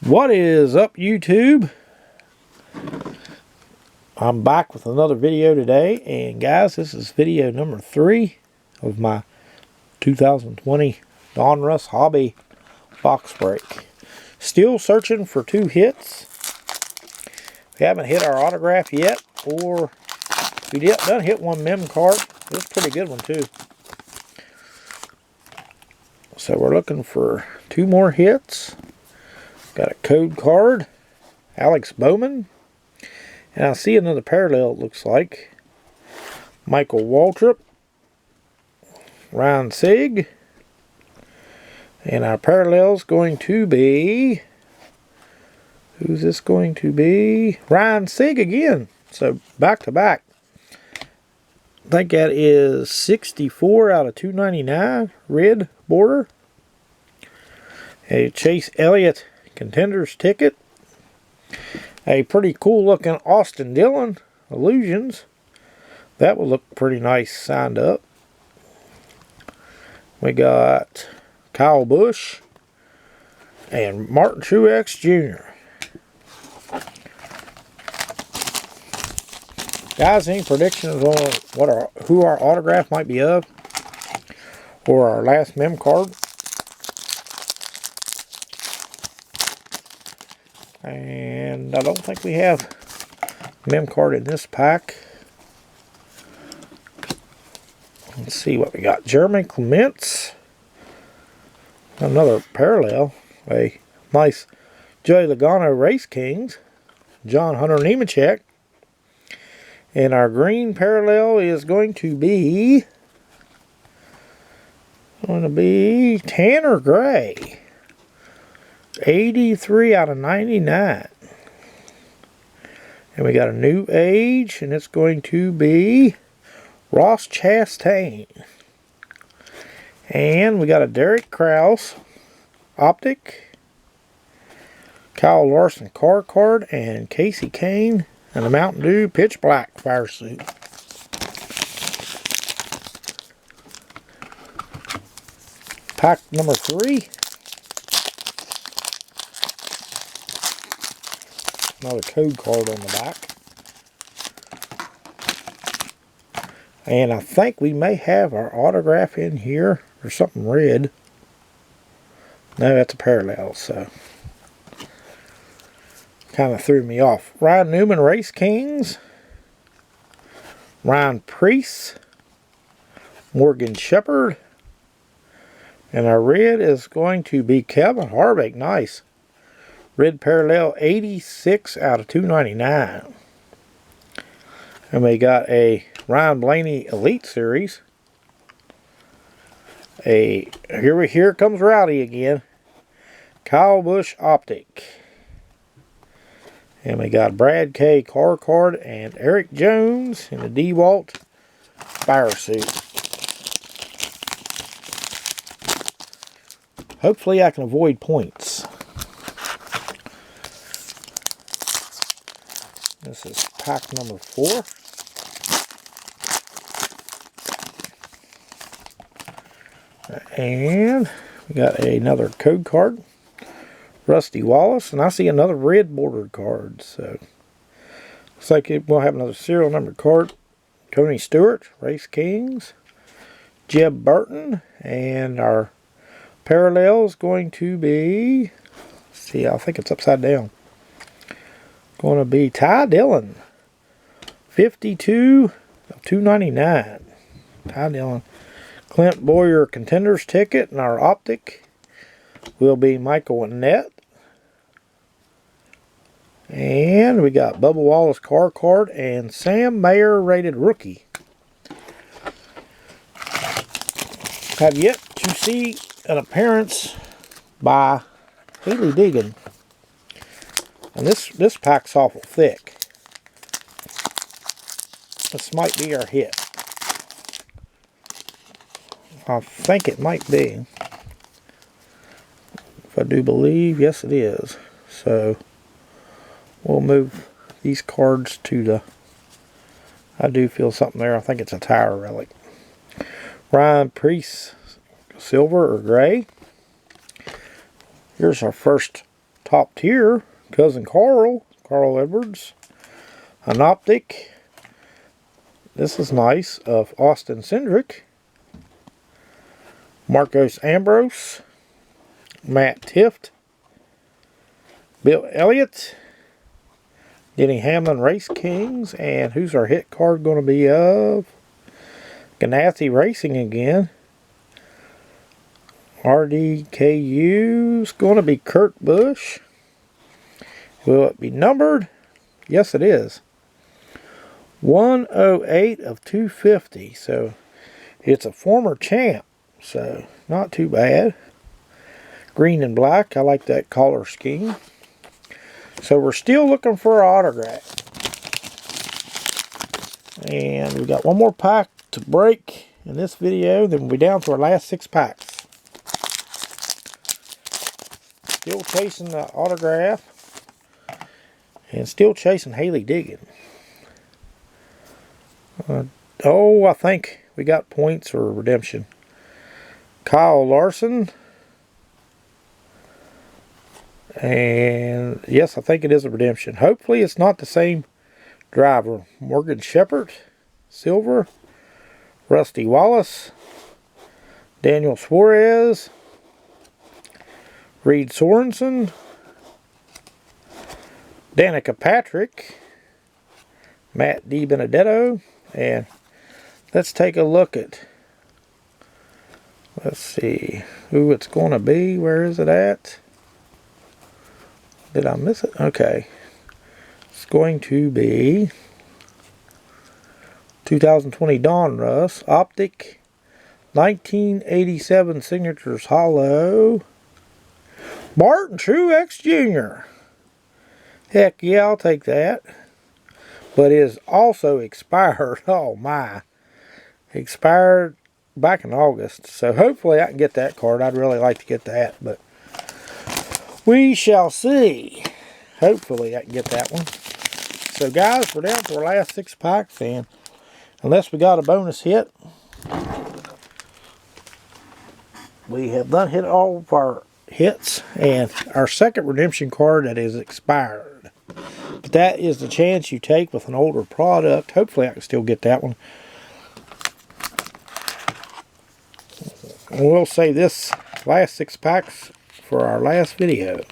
What is up, YouTube? I'm back with another video today, and guys, this is video number 3 of my 2020 Donruss Hobby box break. Still searching for 2 hits. We haven't hit our autograph yet, or we done hit one mem card. It was a pretty good one too. So we're looking for 2 more hits. Got a code card, Alex Bowman, and I see another parallel, it looks like. Michael Waltrip, Ryan Sieg, and our parallel's going to be, who's this going to be? Ryan Sieg again. So back to back. I think that is 64 out of 299, red border. A Chase Elliott Contenders ticket. A pretty cool looking Austin Dillon Illusions. That would look pretty nice signed up. We got Kyle Busch and Martin Truex Jr. Guys, any predictions on who our autograph might be of? Or our last mem card? And I don't think we have mem card in this pack. Let's see what we got. Jeremy Clements. Another parallel. A nice Joey Logano Race Kings. John Hunter Nemechek. And our green parallel is going to be Tanner Gray. 83 out of 99. And we got a new age, and it's going to be Ross Chastain. And we got a Derek Kraus optic, Kyle Larson car card, and Casey Kane, and a Mountain Dew Pitch Black fire suit. Pack number 3. Another code card on the back. And I think we may have our autograph in here. There's something red. No, that's a parallel, so kind of threw me off. Ryan Newman Race Kings. Ryan Preece. Morgan Shepherd. And our red is going to be Kevin Harvick. Nice. Red parallel, 86 out of 299. And we got a Ryan Blaney Elite Series. Here comes Rowdy again. Kyle Busch optic. And we got Brad K car card and Eric Jones in the DeWalt fire suit. Hopefully I can avoid points. This is pack number 4. And we got another code card. Rusty Wallace. And I see another red bordered card. So looks like we'll have another serial number card. Tony Stewart, Race Kings. Jeb Burton. And our parallel is going to be, let's see, I think it's upside down. Going to be Ty Dillon. 52 of 299. Ty Dillon. Clint Boyer Contenders ticket, and our optic will be Michael Annett. And we got Bubba Wallace car card and Sam Mayer rated rookie. Have yet to see an appearance by Haley Deegan. And this pack's awful thick. This might be our hit. I think it might be. If I do believe, yes it is. So we'll move these cards to the, I do feel something there. I think it's a tire relic. Ryan Preece, silver or gray. Here's our first Top Tier, Cousin Carl Edwards. An Optic. This is nice, of Austin Cindric. Marcos Ambrose. Matt Tift. Bill Elliott. Denny Hamlin Race Kings. And who's our hit card going to be of? Ganassi Racing again. RDKU is going to be Kurt Busch. Will it be numbered? Yes, it is. 108 of 250. So it's a former champ. So not too bad. Green and black. I like that color scheme. So we're still looking for an autograph. And we got one more pack to break in this video. Then we'll be down to our last 6 packs. Still chasing the autograph. And still chasing Haley Diggin. I think we got points or redemption. Kyle Larson. And yes, I think it is a redemption. Hopefully it's not the same driver. Morgan Shepherd. Silver. Rusty Wallace. Daniel Suarez. Reed Sorensen. Danica Patrick. Matt DiBenedetto. And let's take a look at, let's see who it's going to be. Where is it at? Did I miss it? Okay. It's going to be 2020 Donruss. Optic. 1987 Signatures Hollow. Martin Truex Jr. Heck yeah, I'll take that. But it is also expired. Oh my. Expired back in August. So hopefully I can get that card. I'd really like to get that. But we shall see. Hopefully I can get that one. So guys, we're down to our last 6 packs. And unless we got a bonus hit, we have done hit all of our hits. And our second redemption card that is expired. But that is the chance you take with an older product. Hopefully I can still get that one. And we'll save this last 6 packs for our last video.